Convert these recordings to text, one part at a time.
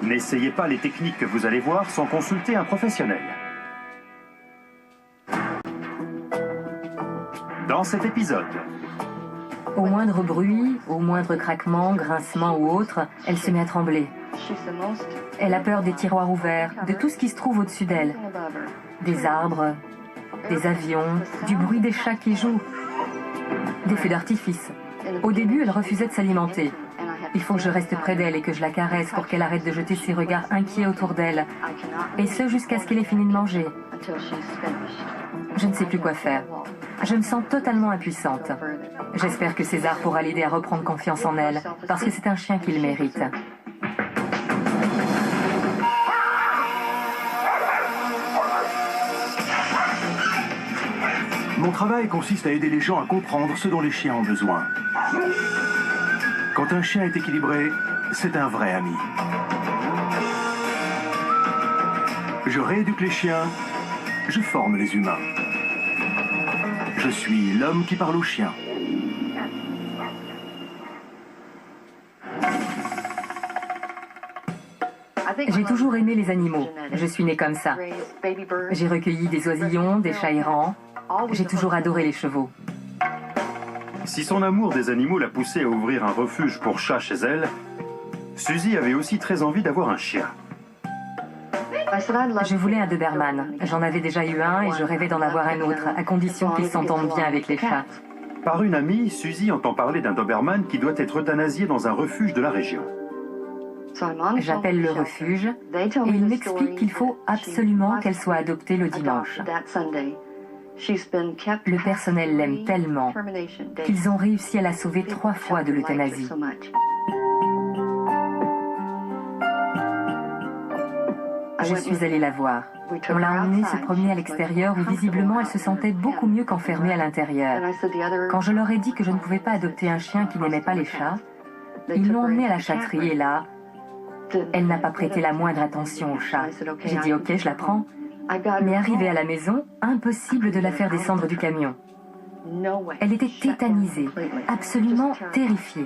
N'essayez pas les techniques que vous allez voir sans consulter un professionnel. Dans cet épisode, au moindre bruit, au moindre craquement, grincement ou autre, elle se met à trembler. Elle a peur des tiroirs ouverts, de tout ce qui se trouve au-dessus d'elle. Des arbres, des avions, du bruit des chats qui jouent, des feux d'artifice. Au début, elle refusait de s'alimenter. Il faut que je reste près d'elle et que je la caresse pour qu'elle arrête de jeter ses regards inquiets autour d'elle. Et ce, jusqu'à ce qu'elle ait fini de manger. Je ne sais plus quoi faire. Je me sens totalement impuissante. J'espère que César pourra l'aider à reprendre confiance en elle, parce que c'est un chien qu'il mérite. Mon travail consiste à aider les gens à comprendre ce dont les chiens ont besoin. Quand un chien est équilibré, c'est un vrai ami. Je rééduque les chiens, je forme les humains. Je suis l'homme qui parle aux chiens. J'ai toujours aimé les animaux. Je suis née comme ça. J'ai recueilli des oisillons, des chats errants. J'ai toujours adoré les chevaux. Si son amour des animaux l'a poussée à ouvrir un refuge pour chats chez elle, Suzy avait aussi très envie d'avoir un chien. Je voulais un Doberman. J'en avais déjà eu un et je rêvais d'en avoir un autre, à condition qu'il s'entende bien avec les chats. Par une amie, Suzy entend parler d'un Doberman qui doit être euthanasié dans un refuge de la région. J'appelle le refuge et il m'explique qu'il faut absolument qu'elle soit adoptée le dimanche. Le personnel l'aime tellement qu'ils ont réussi à la sauver 3 fois de l'euthanasie. Je suis allée la voir. On l'a emmenée se promener à l'extérieur où visiblement elle se sentait beaucoup mieux qu'enfermée à l'intérieur. Quand je leur ai dit que je ne pouvais pas adopter un chien qui n'aimait pas les chats, ils l'ont emmenée à la chatterie et là, elle n'a pas prêté la moindre attention au chat. J'ai dit ok, je la prends. Mais arrivée à la maison, impossible de la faire descendre du camion. Elle était tétanisée, absolument terrifiée.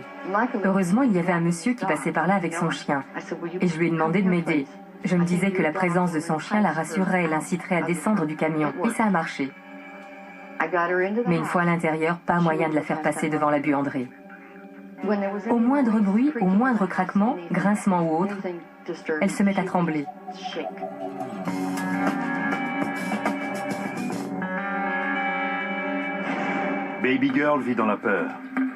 Heureusement, il y avait un monsieur qui passait par là avec son chien. Et je lui ai demandé de m'aider. Je me disais que la présence de son chien la rassurerait et l'inciterait à descendre du camion. Et ça a marché. Mais une fois à l'intérieur, pas moyen de la faire passer devant la buanderie. Au moindre bruit, au moindre craquement, grincement ou autre, elle se met à trembler. Baby Girl vit dans la peur.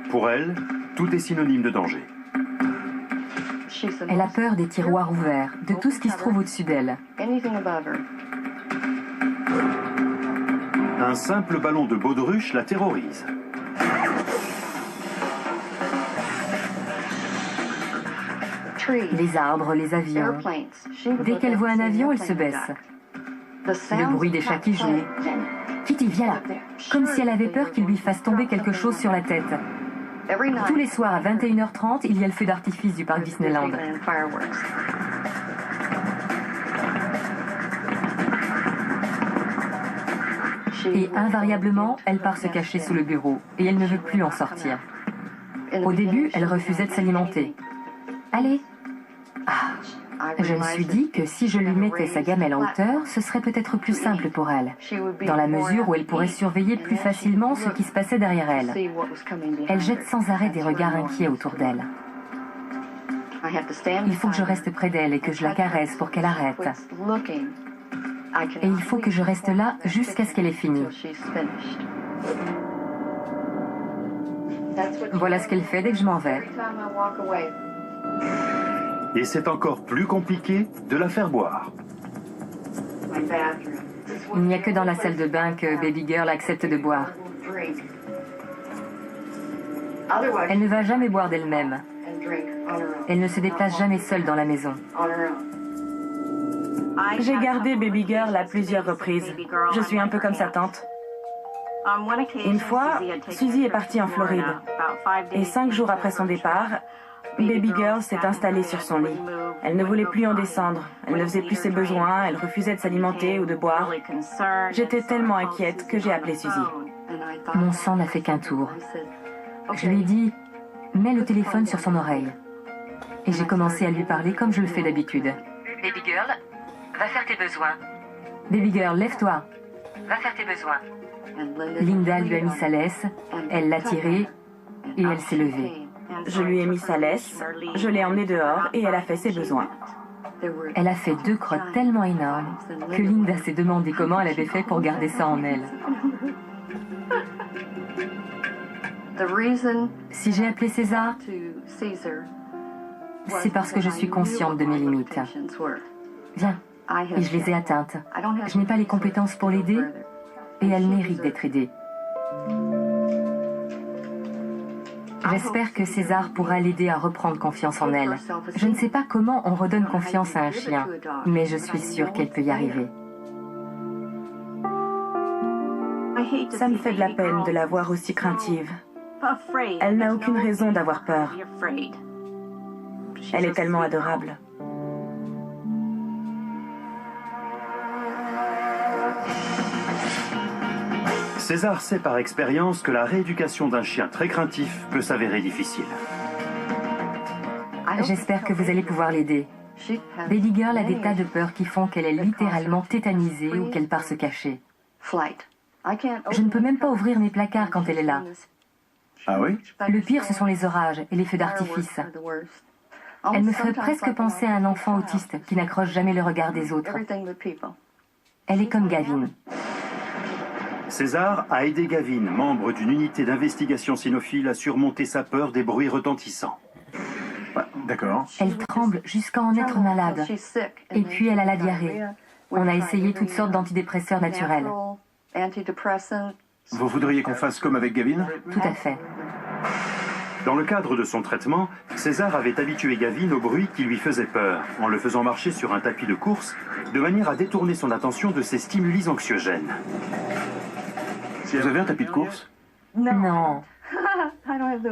Pour elle, tout est synonyme de danger. Elle a peur des tiroirs ouverts, de tout ce qui se trouve au-dessus d'elle. Un simple ballon de baudruche la terrorise. Les arbres, les avions. Dès qu'elle voit un avion, elle se baisse. Le bruit des chats qui jouent. Kitty, viens là. Comme si elle avait peur qu'il lui fasse tomber quelque chose sur la tête. Tous les soirs à 21h30, il y a le feu d'artifice du parc Disneyland. Et invariablement, elle part se cacher sous le bureau et elle ne veut plus en sortir. Au début, elle refusait de s'alimenter. Allez. Je me suis dit que si je lui mettais sa gamelle en hauteur, ce serait peut-être plus simple pour elle, dans la mesure où elle pourrait surveiller plus facilement ce qui se passait derrière elle. Elle jette sans arrêt des regards inquiets autour d'elle. Il faut que je reste près d'elle et que je la caresse pour qu'elle arrête. Et il faut que je reste là jusqu'à ce qu'elle ait fini. Voilà ce qu'elle fait dès que je m'en vais. Et c'est encore plus compliqué de la faire boire. Il n'y a que dans la salle de bain que Baby Girl accepte de boire. Elle ne va jamais boire d'elle-même. Elle ne se déplace jamais seule dans la maison. J'ai gardé Baby Girl à plusieurs reprises. Je suis un peu comme sa tante. Une fois, Suzy est partie en Floride. Et 5 jours après son départ, Baby Girl s'est installée sur son lit. Elle ne voulait plus en descendre. Elle ne faisait plus ses besoins. Elle refusait de s'alimenter ou de boire. J'étais tellement inquiète que j'ai appelé Suzy. Mon sang n'a fait qu'un tour. Je lui ai dit, mets le téléphone sur son oreille. et j'ai commencé à lui parler comme je le fais d'habitude. Baby girl, va faire tes besoins. Baby girl, lève-toi. Va faire tes besoins. Linda lui a mis sa laisse, elle l'a tirée et elle s'est levée. Je lui ai mis sa laisse, je l'ai emmenée dehors et elle a fait ses besoins. Elle a fait 2 crottes tellement énormes que Linda s'est demandé comment elle avait fait pour garder ça en elle. Si j'ai appelé César, c'est parce que je suis consciente de mes limites. Viens, et je les ai atteintes. Je n'ai pas les compétences pour l'aider et elle mérite d'être aidée. J'espère que César pourra l'aider à reprendre confiance en elle. Je ne sais pas comment on redonne confiance à un chien, mais je suis sûre qu'elle peut y arriver. Ça me fait de la peine de la voir aussi craintive. Elle n'a aucune raison d'avoir peur. Elle est tellement adorable. César sait par expérience que la rééducation d'un chien très craintif peut s'avérer difficile. J'espère que vous allez pouvoir l'aider. Baby Girl a des tas de peurs qui font qu'elle est littéralement tétanisée ou qu'elle part se cacher. Je ne peux même pas ouvrir mes placards quand elle est là. Ah oui? Le pire, ce sont les orages et les feux d'artifice. Elle me ferait presque penser à un enfant autiste qui n'accroche jamais le regard des autres. Elle est comme Gavin. César a aidé Gavin, membre d'une unité d'investigation cynophile, à surmonter sa peur des bruits retentissants. D'accord. Elle tremble jusqu'à en être malade. Et puis elle a la diarrhée. On a essayé toutes sortes d'antidépresseurs naturels. Vous voudriez qu'on fasse comme avec Gavin? Tout à fait. Dans le cadre de son traitement, César avait habitué Gavin au bruit qui lui faisait peur, en le faisant marcher sur un tapis de course, de manière à détourner son attention de ces stimuli anxiogènes. Vous avez un tapis de course? Non,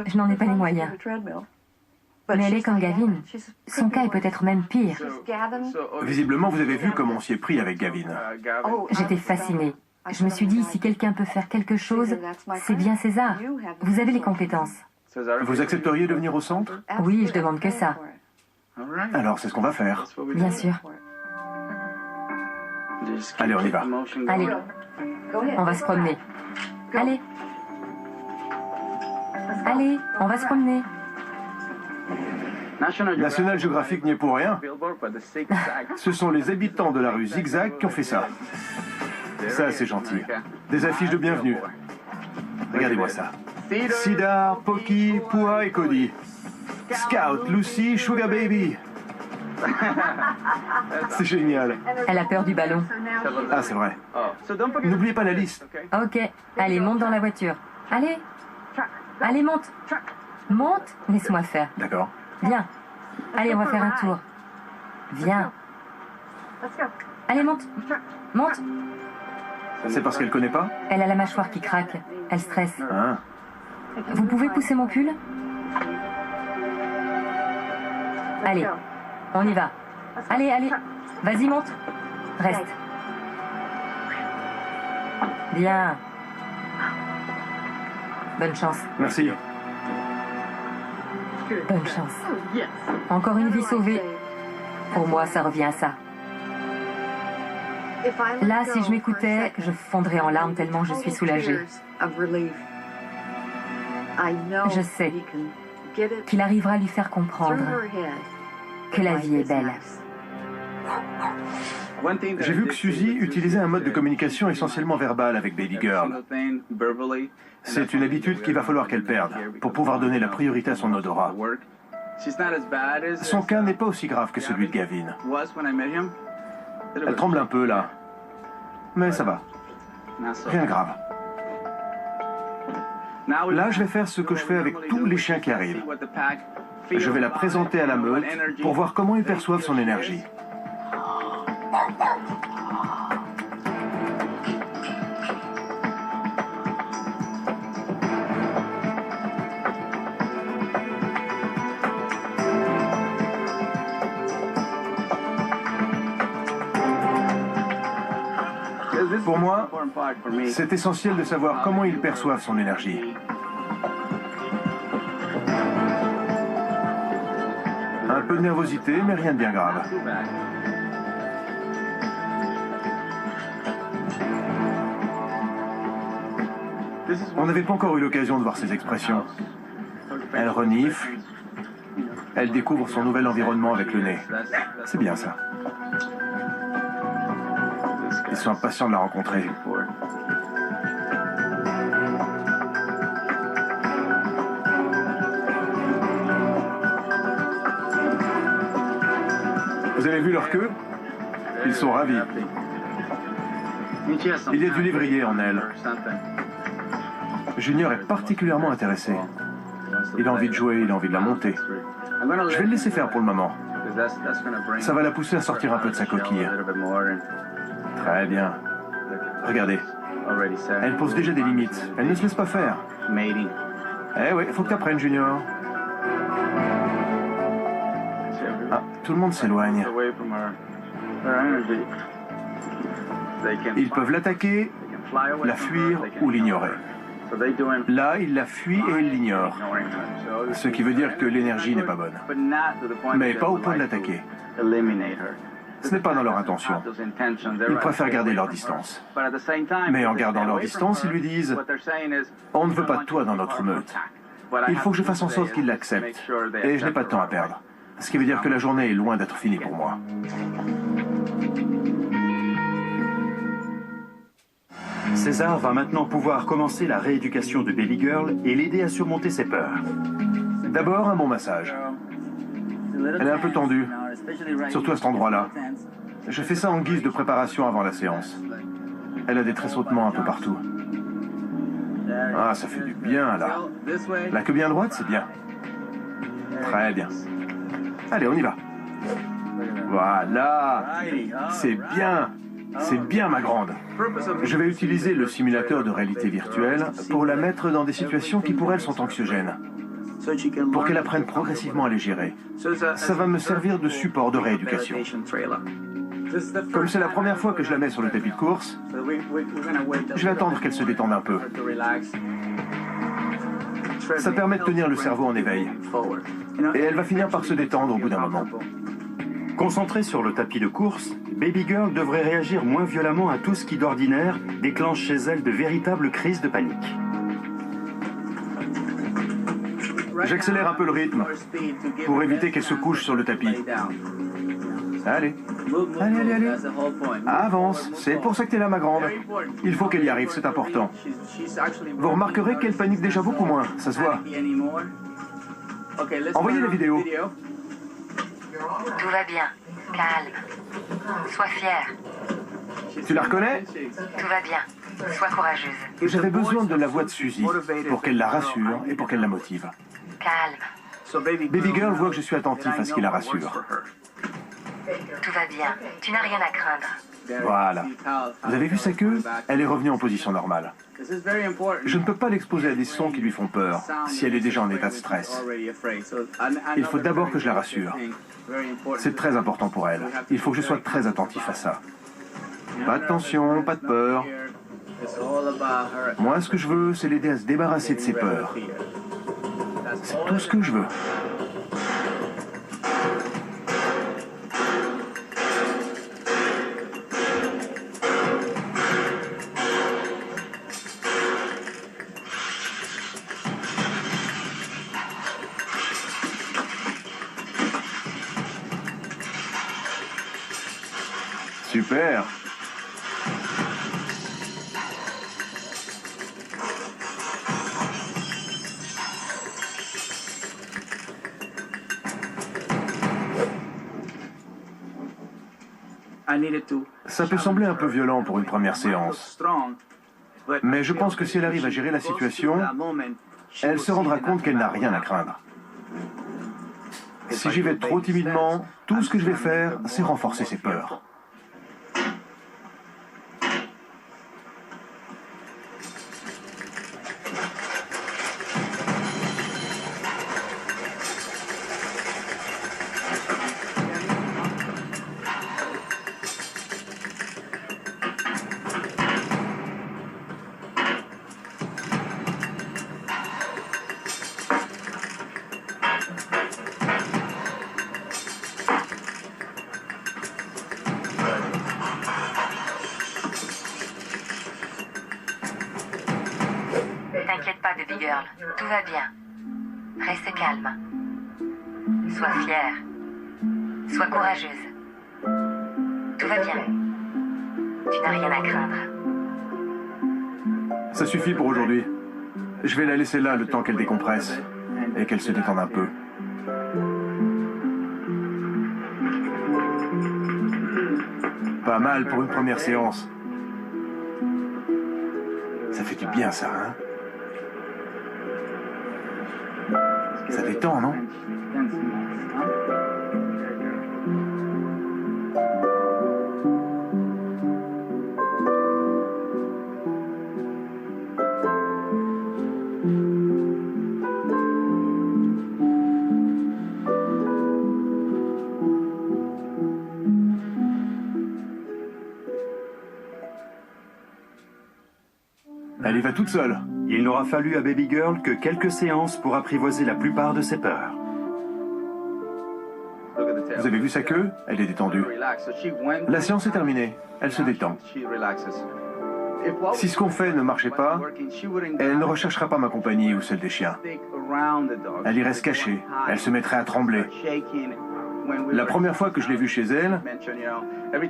je n'en ai pas les moyens. Mais elle est comme Gavin. Son cas est peut-être même pire. Visiblement, vous avez vu comment on s'y est pris avec Gavin. J'étais fascinée. Je me suis dit, si quelqu'un peut faire quelque chose, c'est bien César. Vous avez les compétences. Vous accepteriez de venir au centre? Oui, je demande que ça. Alors, c'est ce qu'on va faire. Bien sûr. Allez, on y va. Allez, on va se promener. Allez. Allez, on va se promener. National Geographic n'y est pour rien. Ce sont les habitants de la rue Zigzag qui ont fait ça. Ça, c'est gentil. Des affiches de bienvenue. Regardez-moi ça. Sidar, Poki, Pua et Cody. Scout, Lucy, Sugar Baby. C'est génial. Elle a peur du ballon. Ah, c'est vrai. N'oubliez pas la liste. Ok, allez, monte dans la voiture. Allez. Allez, monte. Monte, laisse-moi faire. D'accord. Viens. Allez, on va faire un tour. Viens. Allez, monte. Monte. C'est parce qu'elle connaît pas? Elle a la mâchoire qui craque. Elle stresse. Ah. Vous pouvez pousser mon pull? Allez, on y va. Allez, allez. Vas-y, monte. Reste. Bien. Bonne chance. Merci. Bonne chance. Encore une vie sauvée. Pour moi, ça revient à ça. Là, si je m'écoutais, je fondrais en larmes tellement je suis soulagée. Je sais qu'il arrivera à lui faire comprendre que la vie est belle. J'ai vu que Suzy utilisait un mode de communication essentiellement verbal avec Baby Girl. C'est une habitude qu'il va falloir qu'elle perde pour pouvoir donner la priorité à son odorat. Son cas n'est pas aussi grave que celui de Gavin. Elle tremble un peu là, mais ça va. Rien de grave. Là, je vais faire ce que je fais avec tous les chiens qui arrivent. Je vais la présenter à la meute pour voir comment ils perçoivent son énergie. Pour moi, c'est essentiel de savoir comment ils perçoivent son énergie. Un peu de nervosité, mais rien de bien grave. On n'avait pas encore eu l'occasion de voir ses expressions. Elle renifle. Elle découvre son nouvel environnement avec le nez. C'est bien ça. Ils sont impatients de la rencontrer. Vous avez vu leur queue? Ils sont ravis. Il y a du lévrier en elle. Junior est particulièrement intéressé. Il a envie de jouer, il a envie de la monter. Je vais le laisser faire pour le moment. Ça va la pousser à sortir un peu de sa coquille. Très bien. Regardez. Elle pose déjà des limites. Elle ne se laisse pas faire. Eh oui, faut que tu apprennes, Junior. Ah, tout le monde s'éloigne. Ils peuvent l'attaquer, la fuir ou l'ignorer. Là, il la fuit et il l'ignore. Ce qui veut dire que l'énergie n'est pas bonne. Mais pas au point de l'attaquer. Ce n'est pas dans leur intention. Ils préfèrent garder leur distance. Mais en gardant leur distance, ils lui disent « On ne veut pas de toi dans notre meute. Il faut que je fasse en sorte qu'ils l'acceptent. Et je n'ai pas de temps à perdre. » Ce qui veut dire que la journée est loin d'être finie pour moi. César va maintenant pouvoir commencer la rééducation de Baby Girl et l'aider à surmonter ses peurs. D'abord, un bon massage. Elle est un peu tendue, surtout à cet endroit-là. Je fais ça en guise de préparation avant la séance. Elle a des tressautements un peu partout. Ah, ça fait du bien, là. La queue bien droite, c'est bien. Très bien. Allez, on y va. Voilà. C'est bien. C'est bien, ma grande. Je vais utiliser le simulateur de réalité virtuelle pour la mettre dans des situations qui pour elle sont anxiogènes, pour qu'elle apprenne progressivement à les gérer. Ça va me servir de support de rééducation. Comme c'est la première fois que je la mets sur le tapis de course, je vais attendre qu'elle se détende un peu. Ça permet de tenir le cerveau en éveil. Et elle va finir par se détendre au bout d'un moment. Concentrée sur le tapis de course, Baby Girl devrait réagir moins violemment à tout ce qui d'ordinaire déclenche chez elle de véritables crises de panique. J'accélère un peu le rythme pour éviter qu'elle se couche sur le tapis. Allez, allez, allez, allez. Avance, c'est pour ça que t'es là, ma grande. Il faut qu'elle y arrive, c'est important. Vous remarquerez qu'elle panique déjà beaucoup moins, ça se voit. Envoyez la vidéo. Tout va bien. Calme. Sois fière. Tu la reconnais? Tout va bien. Sois courageuse. J'avais besoin de la voix de Suzy pour qu'elle la rassure et pour qu'elle la motive. Calme. Baby Girl voit que je suis attentif à ce qui la rassure. Tout va bien. Tu n'as rien à craindre. Voilà. Vous avez vu sa queue? Elle est revenue en position normale. Je ne peux pas l'exposer à des sons qui lui font peur si elle est déjà en état de stress. Il faut d'abord que je la rassure. C'est très important pour elle. Il faut que je sois très attentif à ça. Pas de tension, pas de peur. Moi, ce que je veux, c'est l'aider à se débarrasser de ses peurs. C'est tout ce que je veux. Super. Ça peut sembler un peu violent pour une première séance, mais je pense que si elle arrive à gérer la situation, elle se rendra compte qu'elle n'a rien à craindre. Si j'y vais trop timidement, tout ce que je vais faire, c'est renforcer ses peurs. baby girl. Tout va bien. Reste calme. Sois fière. Sois courageuse. Tout va bien. Tu n'as rien à craindre. Ça suffit pour aujourd'hui. Je vais la laisser là le temps qu'elle décompresse et qu'elle se détende un peu. Pas mal pour une première séance. Ça fait du bien, ça, hein? Ça détend, non? Elle y va toute seule. Il n'aura fallu à Baby Girl que quelques séances pour apprivoiser la plupart de ses peurs. Vous avez vu sa queue? Elle est détendue. La séance est terminée. Elle se détend. Si ce qu'on fait ne marchait pas, elle ne recherchera pas ma compagnie ou celle des chiens. Elle irait se cacher. Elle se mettrait à trembler. La première fois que je l'ai vue chez elle,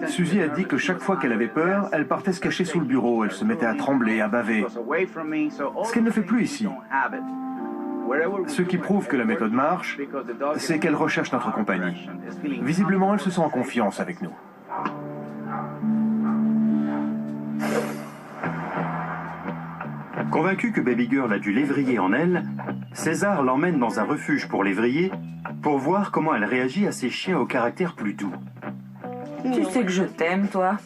Suzy a dit que chaque fois qu'elle avait peur, elle partait se cacher sous le bureau, elle se mettait à trembler, à baver. Ce qu'elle ne fait plus ici. Ce qui prouve que la méthode marche, c'est qu'elle recherche notre compagnie. Visiblement, elle se sent en confiance avec nous. Convaincu que Baby Girl a du lévrier en elle, César l'emmène dans un refuge pour lévrier pour voir comment elle réagit à ces chiens au caractère plus doux. Tu sais que je t'aime, toi.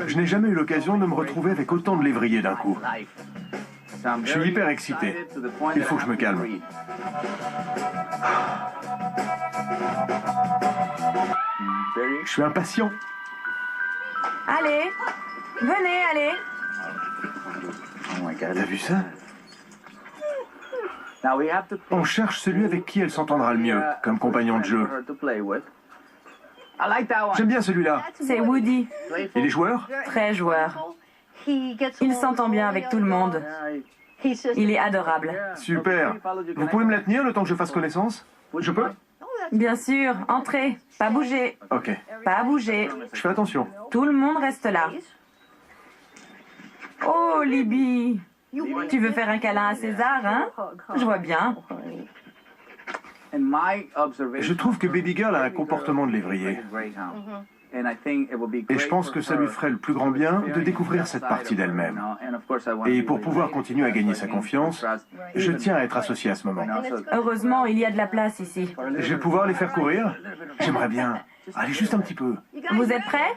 Je n'ai jamais eu l'occasion de me retrouver avec autant de lévriers d'un coup. Je suis hyper excité. Il faut que je me calme. Je suis impatient. Allez, venez, allez. T'as vu ça? On cherche celui avec qui elle s'entendra le mieux, comme compagnon de jeu. J'aime bien celui-là. C'est Woody, Il est joueur? très joueur. Il s'entend bien avec tout le monde. Il est adorable. Super. Vous pouvez me la tenir le temps que je fasse connaissance? Je peux? Bien sûr, entrez, pas bouger, Ok. pas bouger. Je fais attention. Tout le monde reste là. Oh, Libby, tu veux faire un câlin à César, hein? Je vois bien. Je trouve que Baby Girl a un comportement de lévrier. Et je pense que ça lui ferait le plus grand bien de découvrir cette partie d'elle-même. Et pour pouvoir continuer à gagner sa confiance, je tiens à être associé à ce moment. Heureusement, il y a de la place ici. Je vais pouvoir les faire courir? J'aimerais bien. Allez, juste un petit peu. Vous êtes prêts?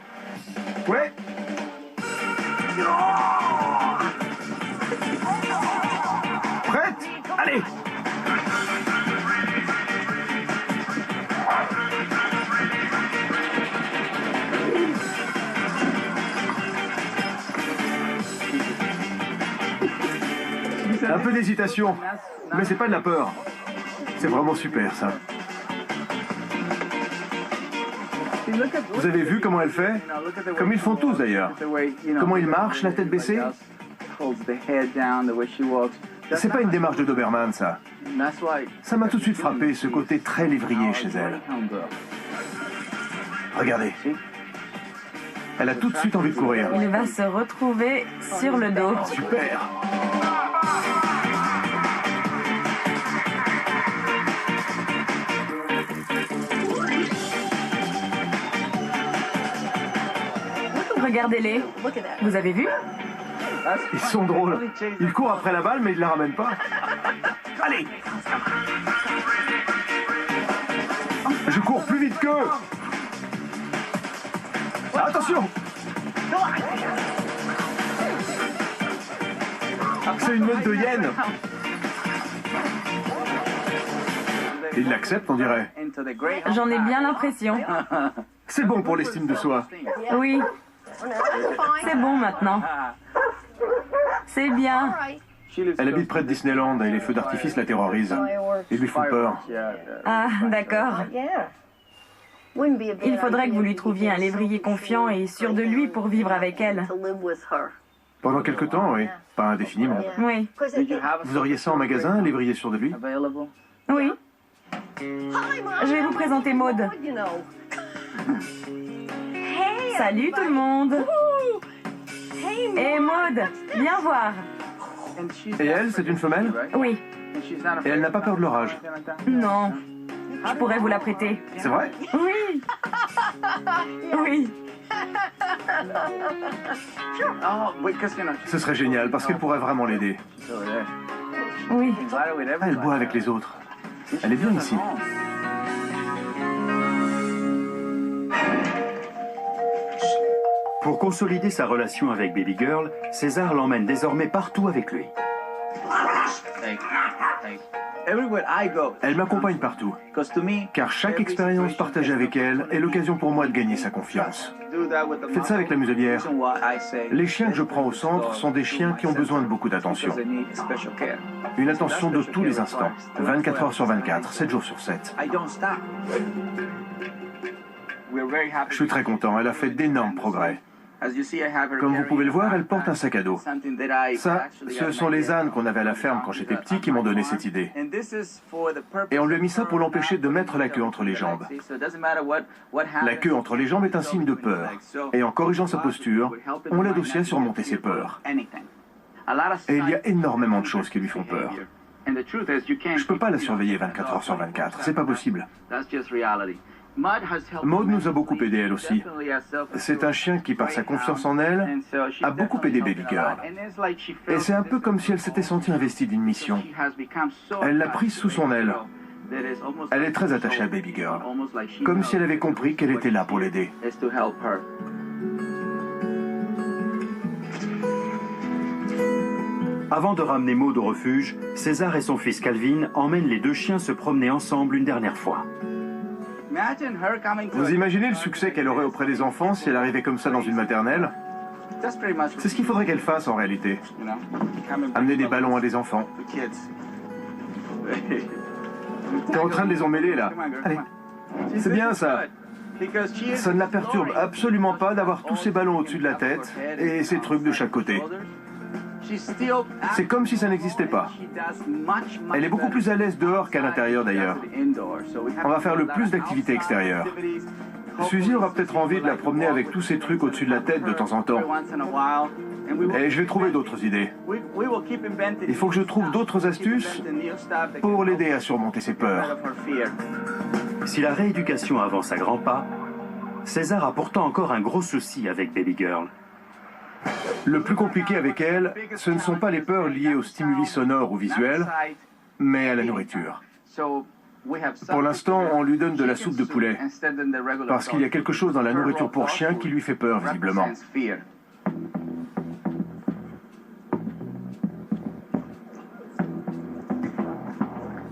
Ouais. Prête? Allez! Un peu d'hésitation, mais c'est pas de la peur. C'est vraiment super, ça. Vous avez vu comment elle fait? Comme ils font tous, d'ailleurs. Comment ils marchent, la tête baissée? C'est pas une démarche de Doberman, ça. Ça m'a tout de suite frappé, ce côté très lévrier chez elle. Regardez. Elle a tout de suite envie de courir. Il va se retrouver sur le dos. Super. Regardez-les. Vous avez vu? Ils sont drôles. Ils courent après la balle, mais ils ne la ramènent pas. Allez! Je cours plus vite qu'eux! Attention! C'est une meute de hyènes! Ils l'acceptent, on dirait. J'en ai bien l'impression. C'est bon pour l'estime de soi. Oui. C'est bon maintenant. C'est bien. Elle habite près de Disneyland et les feux d'artifice la terrorisent. Ils lui font peur. Ah, d'accord. Il faudrait que vous lui trouviez un lévrier confiant et sûr de lui pour vivre avec elle. Pendant quelque temps, oui. Pas indéfiniment. Oui. Vous auriez ça en magasin, un lévrier sûr de lui? Oui. Je vais vous présenter Maud. Salut tout le monde. Et Maud, viens voir. Et elle, c'est une femelle? Oui. Et elle n'a pas peur de l'orage? Non. Je pourrais vous la prêter. C'est vrai? Oui. Oui. Ce serait génial, parce qu'elle pourrait vraiment l'aider. Oui. Ah, elle boit avec les autres. Elle est bien ici. Pour consolider sa relation avec Baby Girl, César l'emmène désormais partout avec lui. Elle m'accompagne partout, car chaque expérience partagée avec elle est l'occasion pour moi de gagner sa confiance. Faites ça avec la muselière. Les chiens que je prends au centre sont des chiens qui ont besoin de beaucoup d'attention. Une attention de tous les instants, 24 heures sur 24, 7 jours sur 7. Je suis très content, elle a fait d'énormes progrès. Comme vous pouvez le voir, elle porte un sac à dos. Ça, ce sont les ânes qu'on avait à la ferme quand j'étais petit qui m'ont donné cette idée. Et on lui a mis ça pour l'empêcher de mettre la queue entre les jambes. La queue entre les jambes est un signe de peur. Et en corrigeant sa posture, on l'aide aussi à surmonter ses peurs. Et il y a énormément de choses qui lui font peur. Je ne peux pas la surveiller 24 heures sur 24, c'est pas possible. Maud nous a beaucoup aidé elle aussi. C'est un chien qui, par sa confiance en elle, a beaucoup aidé Baby Girl. Et c'est un peu comme si elle s'était sentie investie d'une mission. Elle l'a prise sous son aile. Elle est très attachée à Baby Girl, comme si elle avait compris qu'elle était là pour l'aider. Avant de ramener Maud au refuge, César et son fils Calvin emmènent les deux chiens se promener ensemble une dernière fois. Vous imaginez le succès qu'elle aurait auprès des enfants si elle arrivait comme ça dans une maternelle? C'est ce qu'il faudrait qu'elle fasse en réalité. Amener des ballons à des enfants. T'es en train de les emmêler là. Allez, c'est bien ça. Ça ne la perturbe absolument pas d'avoir tous ces ballons au-dessus de la tête et ces trucs de chaque côté. C'est comme si ça n'existait pas. Elle est beaucoup plus à l'aise dehors qu'à l'intérieur d'ailleurs. On va faire le plus d'activités extérieures. Suzy aura peut-être envie de la promener avec tous ces trucs au-dessus de la tête de temps en temps. Et je vais trouver d'autres idées. Il faut que je trouve d'autres astuces pour l'aider à surmonter ses peurs. Si la rééducation avance à grands pas, César a pourtant encore un gros souci avec Baby Girl. Le plus compliqué avec elle, ce ne sont pas les peurs liées aux stimuli sonores ou visuels, mais à la nourriture. Pour l'instant, on lui donne de la soupe de poulet, parce qu'il y a quelque chose dans la nourriture pour chien qui lui fait peur, visiblement.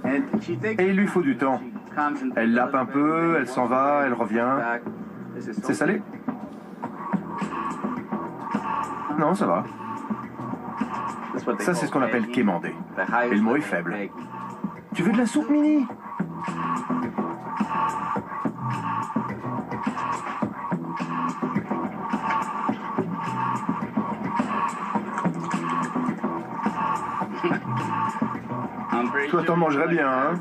Et il lui faut du temps. Elle lappe un peu, elle s'en va, elle revient. C'est salé? Non, ça va. Ça, c'est ce qu'on appelle quémander. Et le mot est faible. Tu veux de la soupe, Mini? Toi, t'en mangerais bien, hein?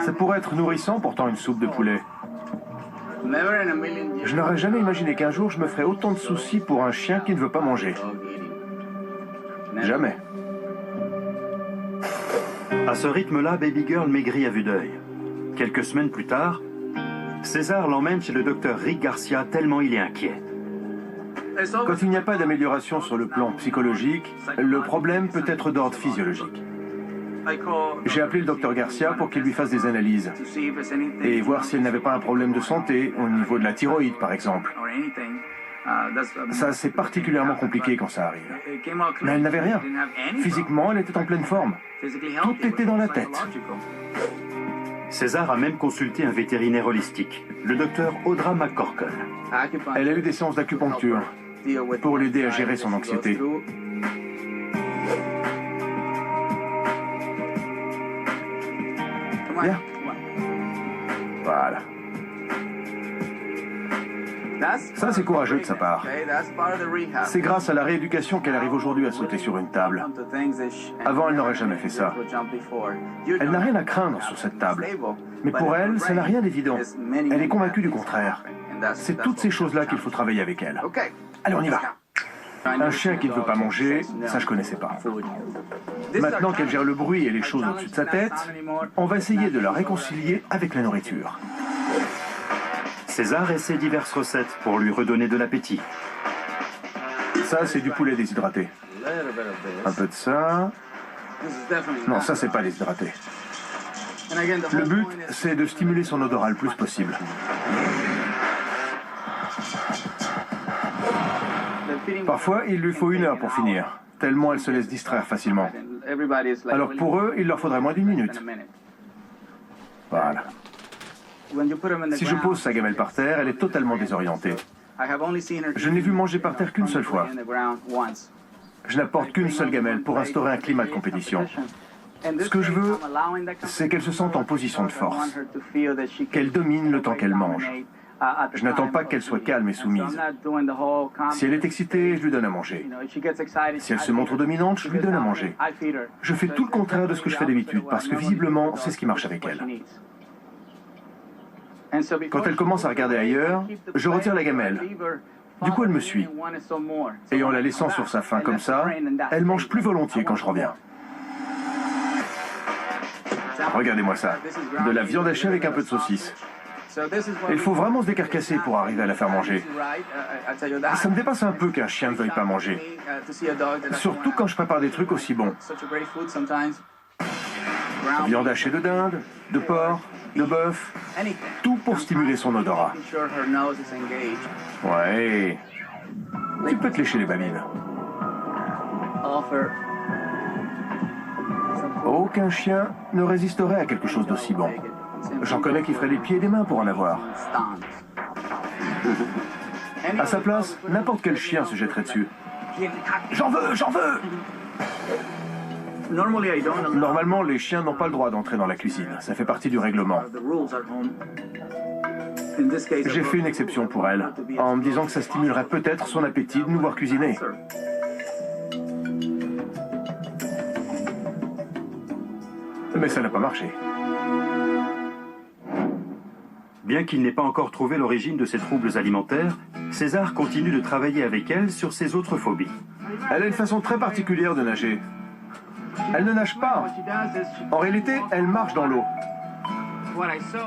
Ça pourrait être nourrissant, pourtant, une soupe de poulet. Je n'aurais jamais imaginé qu'un jour je me ferais autant de soucis pour un chien qui ne veut pas manger. Jamais. À ce rythme-là, Baby Girl maigrit à vue d'œil. Quelques semaines plus tard, César l'emmène chez le docteur Rick Garcia tellement il est inquiet. Quand il n'y a pas d'amélioration sur le plan psychologique, le problème peut être d'ordre physiologique. J'ai appelé le docteur Garcia pour qu'il lui fasse des analyses et voir si elle n'avait pas un problème de santé au niveau de la thyroïde, par exemple. Ça, c'est particulièrement compliqué quand ça arrive. Mais elle n'avait rien. Physiquement, elle était en pleine forme. Tout était dans la tête. César a même consulté un vétérinaire holistique, le docteur Audra McCorkle. Elle a eu des séances d'acupuncture pour l'aider à gérer son anxiété. Bien. Voilà. Ça, c'est courageux de sa part. C'est grâce à la rééducation qu'elle arrive aujourd'hui à sauter sur une table. Avant, elle n'aurait jamais fait ça. Elle n'a rien à craindre sur cette table. Mais pour elle, ça n'a rien d'évident. Elle est convaincue du contraire. C'est toutes ces choses-là qu'il faut travailler avec elle. Allez, on y va. Un chien qui ne veut pas manger, ça je connaissais pas. Maintenant qu'elle gère le bruit et les choses au-dessus de sa tête, on va essayer de la réconcilier avec la nourriture. César essaie diverses recettes pour lui redonner de l'appétit. Ça, c'est du poulet déshydraté. Un peu de ça. Non, ça, c'est pas déshydraté. Le but, c'est de stimuler son odorat le plus possible. Parfois, il lui faut 1 heure pour finir, tellement elle se laisse distraire facilement. Alors pour eux, il leur faudrait moins d'1 minute. Voilà. Si je pose sa gamelle par terre, elle est totalement désorientée. Je ne l'ai vue manger par terre qu'une seule fois. Je n'apporte qu'une seule gamelle pour instaurer un climat de compétition. Ce que je veux, c'est qu'elle se sente en position de force, qu'elle domine le temps qu'elle mange. Je n'attends pas qu'elle soit calme et soumise. Si elle est excitée, je lui donne à manger. Si elle se montre dominante, je lui donne à manger. Je fais tout le contraire de ce que je fais d'habitude, parce que visiblement, c'est ce qui marche avec elle. Quand elle commence à regarder ailleurs, je retire la gamelle. Du coup, elle me suit. Et en la laissant sur sa faim comme ça, elle mange plus volontiers quand je reviens. Regardez-moi ça. De la viande hachée avec un peu de saucisse. Il faut vraiment se décarcasser pour arriver à la faire manger. Ça me dépasse un peu qu'un chien ne veuille pas manger. Surtout quand je prépare des trucs aussi bons. Viande hachée de dinde, de porc, de bœuf, tout pour stimuler son odorat. Ouais. Tu peux te lécher les babines. Aucun chien ne résisterait à quelque chose d'aussi bon. J'en connais qui feraient des pieds et des mains pour en avoir. À sa place, n'importe quel chien se jetterait dessus. J'en veux, j'en veux! Normalement, les chiens n'ont pas le droit d'entrer dans la cuisine. Ça fait partie du règlement. J'ai fait une exception pour elle, en me disant que ça stimulerait peut-être son appétit de nous voir cuisiner. Mais ça n'a pas marché. Bien qu'il n'ait pas encore trouvé l'origine de ses troubles alimentaires, César continue de travailler avec elle sur ses autres phobies. Elle a une façon très particulière de nager. Elle ne nage pas. En réalité, elle marche dans l'eau.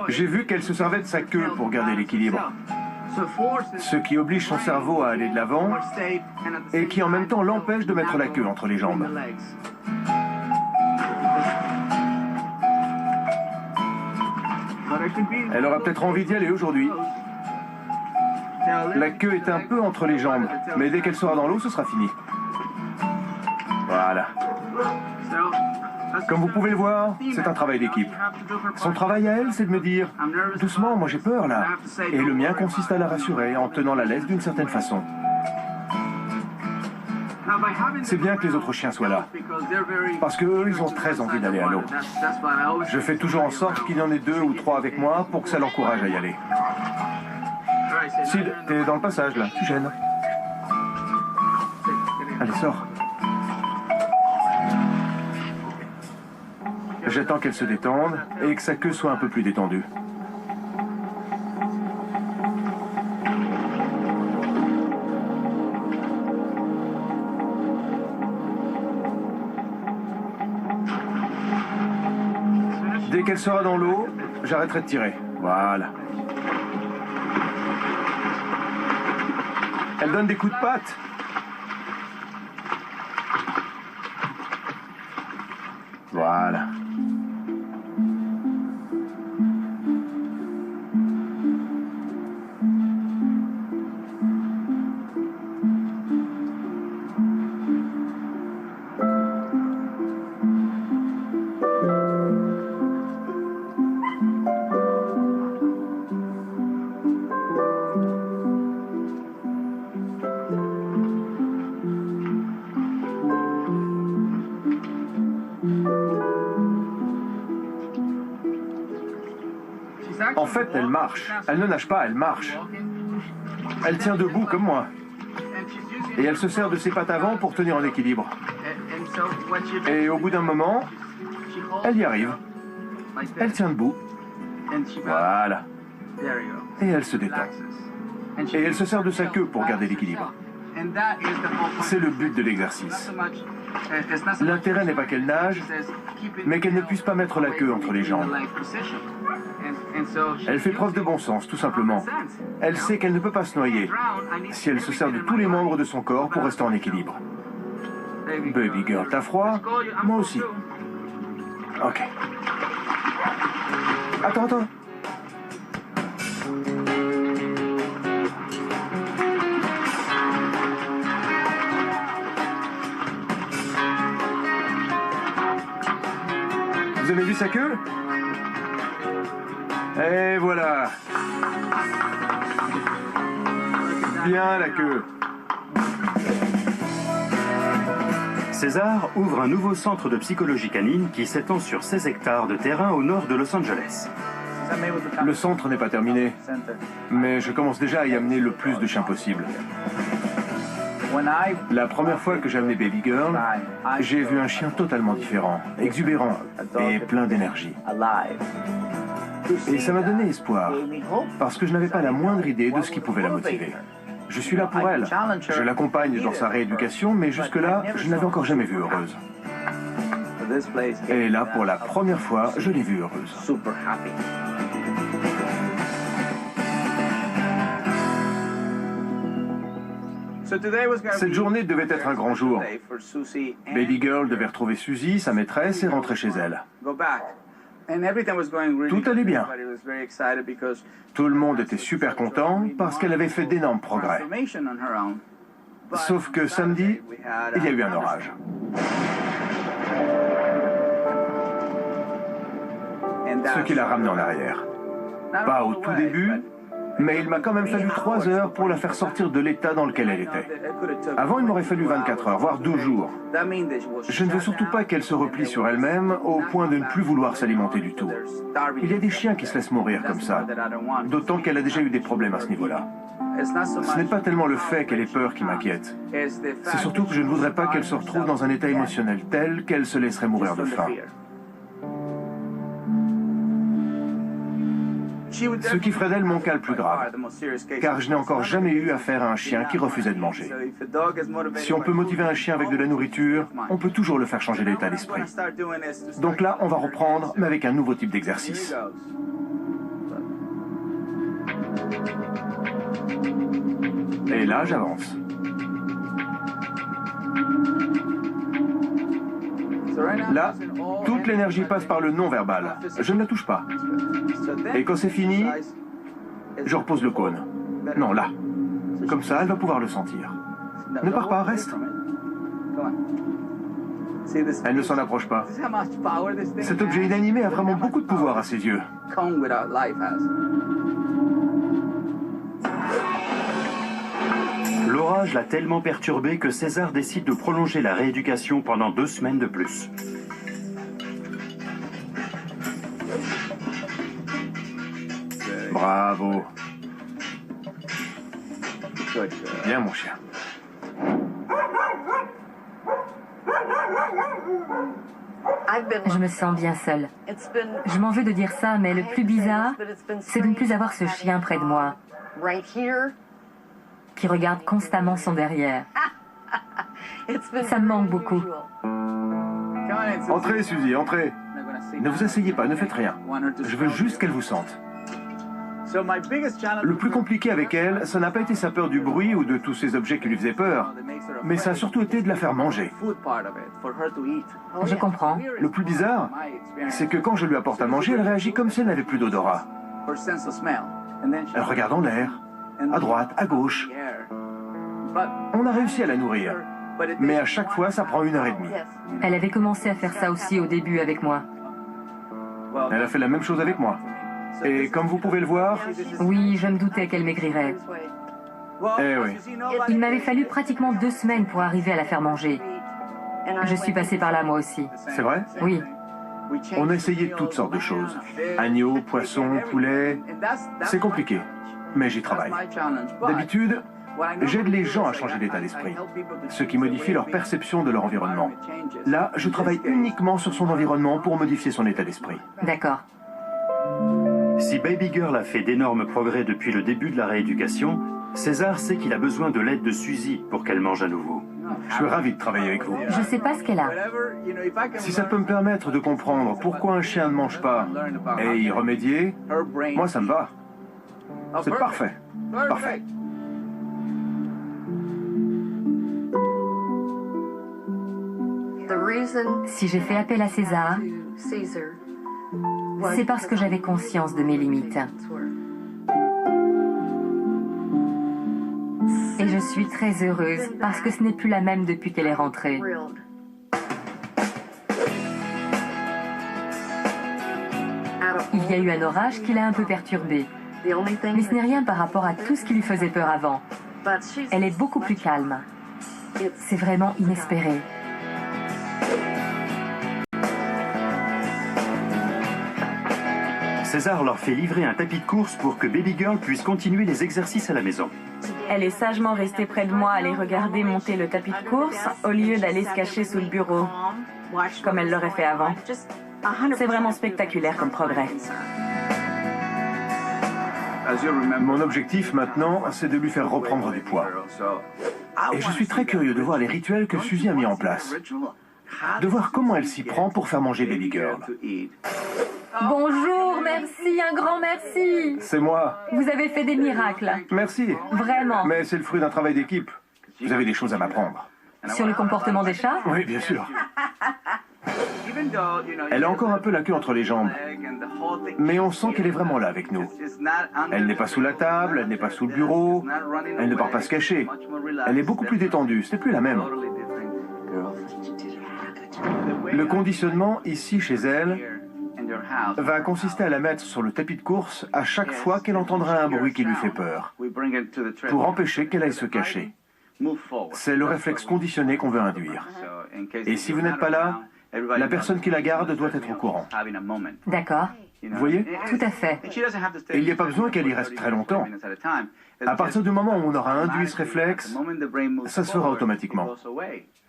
J'ai vu qu'elle se servait de sa queue pour garder l'équilibre. Ce qui oblige son cerveau à aller de l'avant et qui en même temps l'empêche de mettre la queue entre les jambes. Elle aura peut-être envie d'y aller aujourd'hui. La queue est un peu entre les jambes, mais dès qu'elle sera dans l'eau, ce sera fini. Voilà. Comme vous pouvez le voir, c'est un travail d'équipe. Son travail à elle, c'est de me dire « Doucement, moi j'ai peur là ». Et le mien consiste à la rassurer en tenant la laisse d'une certaine façon. C'est bien que les autres chiens soient là, parce qu'eux, ils ont très envie d'aller à l'eau. Je fais toujours en sorte qu'il y en ait 2 ou 3 avec moi pour que ça l'encourage à y aller. Sid, t'es dans le passage là, tu gênes. Allez, sors. J'attends qu'elle se détende et que sa queue soit un peu plus détendue. Dès qu'elle sera dans l'eau, j'arrêterai de tirer. Voilà. Elle donne des coups de patte. Voilà. En fait, elle marche. Elle ne nage pas, elle marche. Elle tient debout comme moi. Et elle se sert de ses pattes avant pour tenir en équilibre. Et au bout d'un moment, elle y arrive. Elle tient debout. Voilà. Et elle se détend. Et elle se sert de sa queue pour garder l'équilibre. C'est le but de l'exercice. L'intérêt n'est pas qu'elle nage, mais qu'elle ne puisse pas mettre la queue entre les jambes. Elle fait preuve de bon sens, tout simplement. Elle sait qu'elle ne peut pas se noyer si elle se sert de tous les membres de son corps pour rester en équilibre. Baby girl, t'as froid? Moi aussi. Ok. Attends. Vous avez vu sa queue? Et voilà. Bien la queue. César ouvre un nouveau centre de psychologie canine qui s'étend sur 16 hectares de terrain au nord de Los Angeles. Le centre n'est pas terminé, mais je commence déjà à y amener le plus de chiens possible. La première fois que j'ai amené Baby Girl, j'ai vu un chien totalement différent, exubérant et plein d'énergie. Et ça m'a donné espoir, parce que je n'avais pas la moindre idée de ce qui pouvait la motiver. Je suis là pour elle. Je l'accompagne dans sa rééducation, mais jusque-là, je ne l'avais encore jamais vue heureuse. Et là, pour la première fois, je l'ai vue heureuse. Cette journée devait être un grand jour. Baby Girl devait retrouver Suzy, sa maîtresse, et rentrer chez elle. Tout allait bien. Tout le monde était super content parce qu'elle avait fait d'énormes progrès. Sauf que samedi, il y a eu un orage. Ce qui l'a ramenée en arrière. Pas au tout début, mais il m'a quand même fallu 3 heures pour la faire sortir de l'état dans lequel elle était. Avant, il m'aurait fallu 24 heures, voire 12 jours. Je ne veux surtout pas qu'elle se replie sur elle-même au point de ne plus vouloir s'alimenter du tout. Il y a des chiens qui se laissent mourir comme ça, d'autant qu'elle a déjà eu des problèmes à ce niveau-là. Ce n'est pas tellement le fait qu'elle ait peur qui m'inquiète. C'est surtout que je ne voudrais pas qu'elle se retrouve dans un état émotionnel tel qu'elle se laisserait mourir de faim. Ce qui ferait d'elle mon cas le plus grave, car je n'ai encore jamais eu affaire à un chien qui refusait de manger. Si on peut motiver un chien avec de la nourriture, on peut toujours le faire changer d'état d'esprit. Donc là, on va reprendre, mais avec un nouveau type d'exercice. Et là, j'avance. Là, toute l'énergie passe par le non-verbal. Je ne la touche pas. Et quand c'est fini, je repose le cône. Non, là. Comme ça, elle va pouvoir le sentir. Ne pars pas, reste. Elle ne s'en approche pas. Cet objet inanimé a vraiment beaucoup de pouvoir à ses yeux. L'orage l'a tellement perturbé que César décide de prolonger la rééducation pendant 2 semaines de plus. Bravo. Bien, mon chien. Je me sens bien seule. Je m'en veux de dire ça, mais le plus bizarre, c'est de ne plus avoir ce chien près de moi, qui regarde constamment son derrière. Ça me manque beaucoup. Entrez, Suzy, entrez. Ne vous asseyez pas, ne faites rien. Je veux juste qu'elle vous sente. Le plus compliqué avec elle, ça n'a pas été sa peur du bruit ou de tous ces objets qui lui faisaient peur, mais ça a surtout été de la faire manger. Je comprends. Le plus bizarre, c'est que quand je lui apporte à manger, elle réagit comme si elle n'avait plus d'odorat. Elle regarde en l'air, à droite, à gauche. On a réussi à la nourrir, mais à chaque fois, ça prend 1h30. Elle avait commencé à faire ça aussi au début avec moi. Elle a fait la même chose avec moi. Et comme vous pouvez le voir... Oui, je me doutais qu'elle maigrirait. Eh oui. Il m'avait fallu pratiquement 2 semaines pour arriver à la faire manger. Je suis passée par là moi aussi. C'est vrai? Oui. On a essayé toutes sortes de choses. Agneau, poisson, poulet... C'est compliqué. mais j'y travaille. D'habitude, j'aide les gens à changer d'état d'esprit, ce qui modifie leur perception de leur environnement. Là, je travaille uniquement sur son environnement pour modifier son état d'esprit. D'accord. Si Baby Girl a fait d'énormes progrès depuis le début de la rééducation, César sait qu'il a besoin de l'aide de Suzy pour qu'elle mange à nouveau. Je suis ravi de travailler avec vous. Je sais pas ce qu'elle a. Si ça peut me permettre de comprendre pourquoi un chien ne mange pas et y remédier, moi ça me va. C'est parfait. Parfait. Si j'ai fait appel à César, c'est parce que j'avais conscience de mes limites. Et je suis très heureuse parce que ce n'est plus la même depuis qu'elle est rentrée. Il y a eu un orage qui l'a un peu perturbée. Mais ce n'est rien par rapport à tout ce qui lui faisait peur avant. Elle est beaucoup plus calme. C'est vraiment inespéré. César leur fait livrer un tapis de course pour que Baby Girl puisse continuer les exercices à la maison. Elle est sagement restée près de moi à les regarder monter le tapis de course au lieu d'aller se cacher sous le bureau, comme elle l'aurait fait avant. C'est vraiment spectaculaire comme progrès. Mon objectif maintenant, c'est de lui faire reprendre du poids. Et je suis très curieux de voir les rituels que Suzy a mis en place. De voir comment elle s'y prend pour faire manger Baby Girl. Bonjour, merci, un grand merci. C'est moi. Vous avez fait des miracles. Merci. Vraiment. Mais c'est le fruit d'un travail d'équipe. Vous avez des choses à m'apprendre. Sur le comportement des chats? Oui, bien sûr. Elle a encore un peu la queue entre les jambes. Mais on sent qu'elle est vraiment là avec nous. Elle n'est pas sous la table, elle n'est pas sous le bureau, elle ne part pas se cacher. Elle est beaucoup plus détendue, ce n'est plus la même. Le conditionnement ici chez elle va consister à la mettre sur le tapis de course à chaque fois qu'elle entendra un bruit qui lui fait peur, pour empêcher qu'elle aille se cacher. C'est le réflexe conditionné qu'on veut induire. Et si vous n'êtes pas là, la personne qui la garde doit être au courant. D'accord. Vous voyez? Tout à fait. Et il n'y a pas besoin qu'elle y reste très longtemps. À partir du moment où on aura induit ce réflexe, ça se fera automatiquement.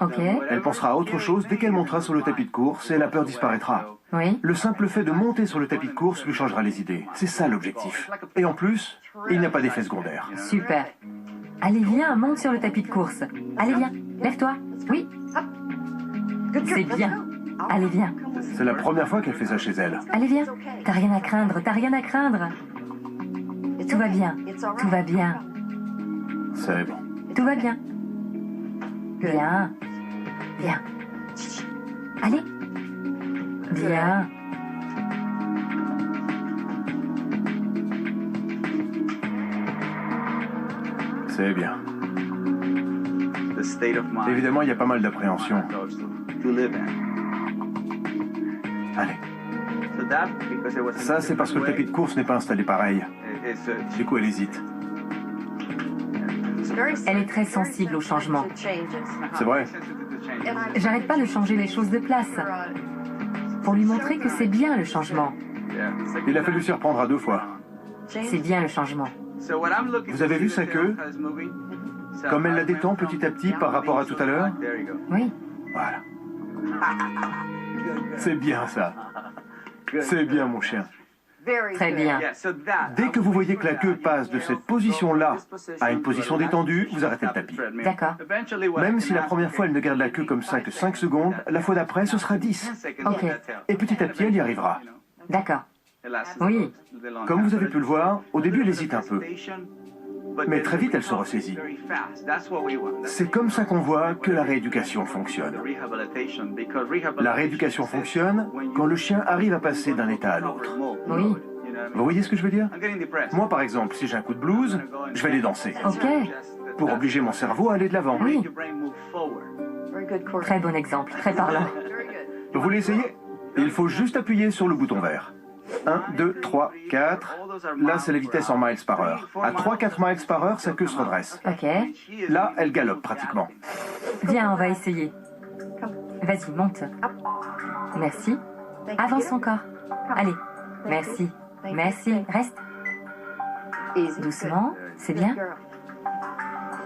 Ok. Elle pensera à autre chose dès qu'elle montera sur le tapis de course et la peur disparaîtra. Oui. Le simple fait de monter sur le tapis de course lui changera les idées. C'est ça l'objectif. Et en plus, il n'y a pas d'effet secondaire. Super. Allez, viens, monte sur le tapis de course. Allez, viens, lève-toi. Oui. C'est bien. Allez, viens. C'est la première fois qu'elle fait ça chez elle. Allez, viens. T'as rien à craindre, t'as rien à craindre. Tout va bien. Tout va bien. C'est bon. Tout va bien. Viens. Viens. Allez. Viens. C'est bien. Évidemment, il y a pas mal d'appréhension. Allez. Ça, c'est parce que le tapis de course n'est pas installé pareil. Du coup, elle hésite. Elle est très sensible au changement. C'est vrai. J'arrête pas de changer les choses de place. Pour lui montrer que c'est bien le changement. Il a fallu s'y reprendre à 2 fois. C'est bien le changement. Vous avez vu sa queue? Comme elle la détend petit à petit par rapport à tout à l'heure? Oui. Voilà. C'est bien ça. C'est bien mon chien. Très bien. Dès que vous voyez que la queue passe de cette position-là à une position détendue, vous arrêtez le tapis. D'accord. Même si la première fois elle ne garde la queue comme ça que 5 secondes, la fois d'après ce sera 10. Ok. Et petit à petit elle y arrivera. D'accord. Oui. Comme vous avez pu le voir, au début elle hésite un peu. Mais très vite elle se ressaisit. C'est comme ça qu'on voit que la rééducation fonctionne. La rééducation fonctionne quand le chien arrive à passer d'un état à l'autre. Oui. Vous voyez ce que je veux dire? Moi par exemple, si j'ai un coup de blues, je vais aller danser. Ok. Pour obliger mon cerveau à aller de l'avant. Oui. Très bon exemple. Très parlant. Vous voulez essayer? Il faut juste appuyer sur le bouton vert. 1, 2, 3, 4. Là, c'est la vitesse en miles par heure. À 3-4 miles par heure, sa queue se redresse. Ok. Là, elle galope pratiquement. Viens, on va essayer. Vas-y, monte. Merci. Avance encore. Allez. Merci. Merci. Reste. Doucement, c'est bien.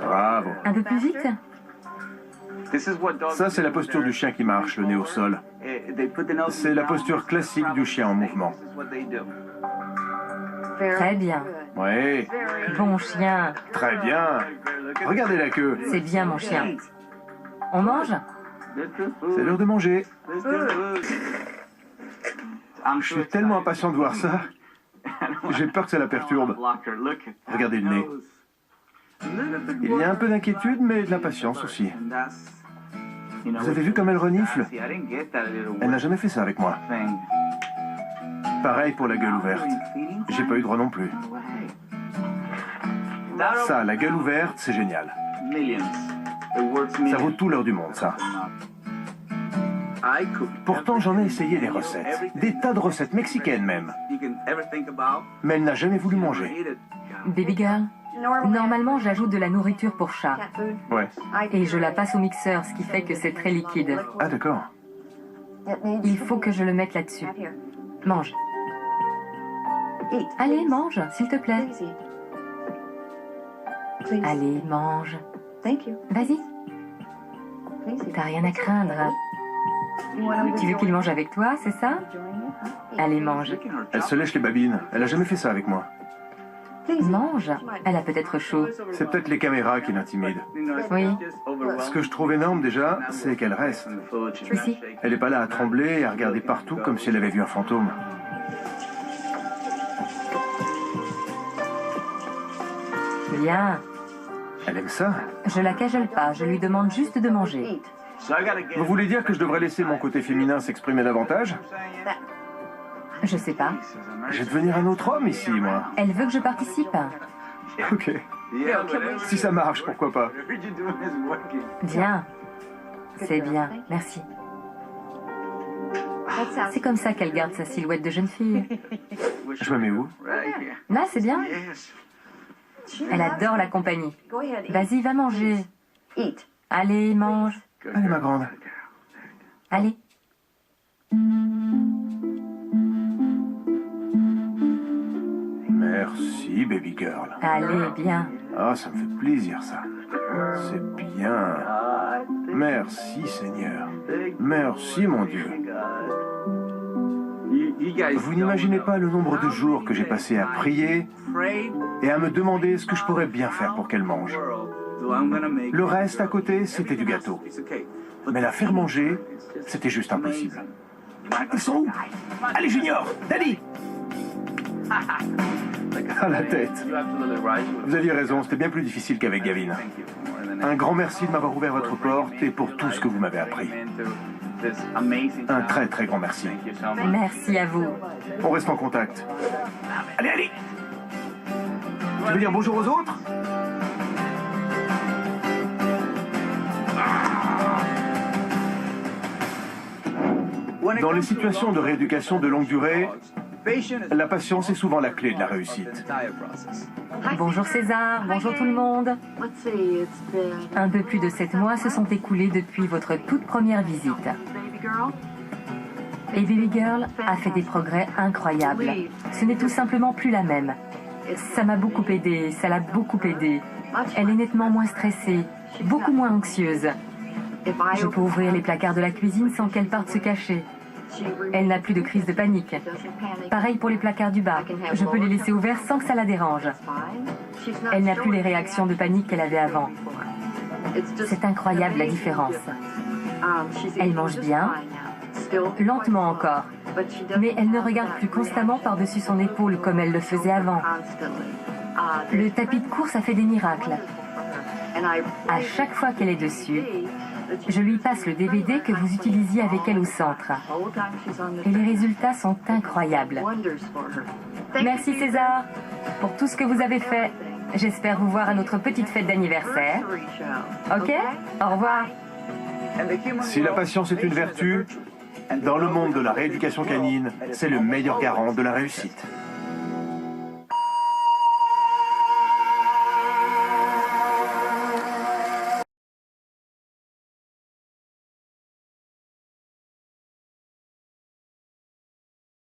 Bravo. Un peu plus vite. Ça, c'est la posture du chien qui marche, le nez au sol. C'est la posture classique du chien en mouvement. Très bien. Oui, Bon chien. très bien. Regardez la queue. C'est bien, mon chien. On mange? C'est l'heure de manger. Je suis tellement impatient de voir ça. J'ai peur que ça la perturbe. Regardez le nez. Il y a un peu d'inquiétude, mais de l'impatience aussi. Vous avez vu comme elle renifle? Elle n'a jamais fait ça avec moi. Pareil pour la gueule ouverte. J'ai pas eu droit non plus. Ça, la gueule ouverte, c'est génial. Ça vaut tout l'or du monde, ça. Pourtant, j'en ai essayé des recettes. Des tas de recettes mexicaines même. Mais elle n'a jamais voulu manger. Baby girl, normalement j'ajoute de la nourriture pour chat. Ouais. Et je la passe au mixeur, ce qui fait que c'est très liquide. Ah, d'accord. Il faut que je le mette là-dessus. Mange. Allez, mange, s'il te plaît. Allez, mange. Vas-y. T'as rien à craindre. Tu veux qu'il mange avec toi, c'est ça? Allez, mange. Elle se lèche les babines. Elle n'a jamais fait ça avec moi. Mange. Elle a peut-être chaud. C'est peut-être les caméras qui l'intimident. Oui. Ce que je trouve énorme déjà, c'est qu'elle reste. Ici. Elle n'est pas là à trembler et à regarder partout comme si elle avait vu un fantôme. Bien. Elle aime ça. Je la cajole pas, je lui demande juste de manger. Vous voulez dire que je devrais laisser mon côté féminin s'exprimer davantage? Je sais pas. Je vais devenir un autre homme ici, moi. Elle veut que je participe. Ok. Si ça marche, pourquoi pas? Bien. C'est bien, merci. C'est comme ça qu'elle garde sa silhouette de jeune fille. Je me mets où? Là, c'est bien. Elle adore la compagnie. Vas-y, va manger. Allez, mange. Allez, ma grande. Allez. Merci, baby girl. Allez, bien. Ah, ça me fait plaisir, ça. C'est bien. Merci, Seigneur. Merci, mon Dieu. Vous n'imaginez pas le nombre de jours que j'ai passé à prier et à me demander ce que je pourrais bien faire pour qu'elle mange. Le reste à côté, c'était du gâteau. Mais la faire manger, c'était juste impossible. Ils sont où? Allez, Junior! Daddy! À la tête. Vous aviez raison, c'était bien plus difficile qu'avec Gavin. Un grand merci de m'avoir ouvert votre porte et pour tout ce que vous m'avez appris. Un très très grand merci. Merci à vous. On reste en contact. Allez, allez! Tu veux dire bonjour aux autres? Dans les situations de rééducation de longue durée, la patience est souvent la clé de la réussite. Bonjour César, bonjour tout le monde. Un peu plus de 7 mois se sont écoulés depuis votre toute première visite. Et Baby Girl a fait des progrès incroyables. Ce n'est tout simplement plus la même. Ça m'a beaucoup aidé, ça l'a beaucoup aidé. Elle est nettement moins stressée, beaucoup moins anxieuse. Je peux ouvrir les placards de la cuisine sans qu'elle parte se cacher. Elle n'a plus de crise de panique. Pareil pour les placards du bas. Je peux les laisser ouverts sans que ça la dérange. Elle n'a plus les réactions de panique qu'elle avait avant. C'est incroyable la différence. Elle mange bien, lentement encore, mais elle ne regarde plus constamment par-dessus son épaule comme elle le faisait avant. Le tapis de course a fait des miracles. À chaque fois qu'elle est dessus, je lui passe le DVD que vous utilisiez avec elle au centre. Et les résultats sont incroyables. Merci César pour tout ce que vous avez fait. J'espère vous voir à notre petite fête d'anniversaire. Ok? Au revoir. Si la patience est une vertu, dans le monde de la rééducation canine, c'est le meilleur garant de la réussite.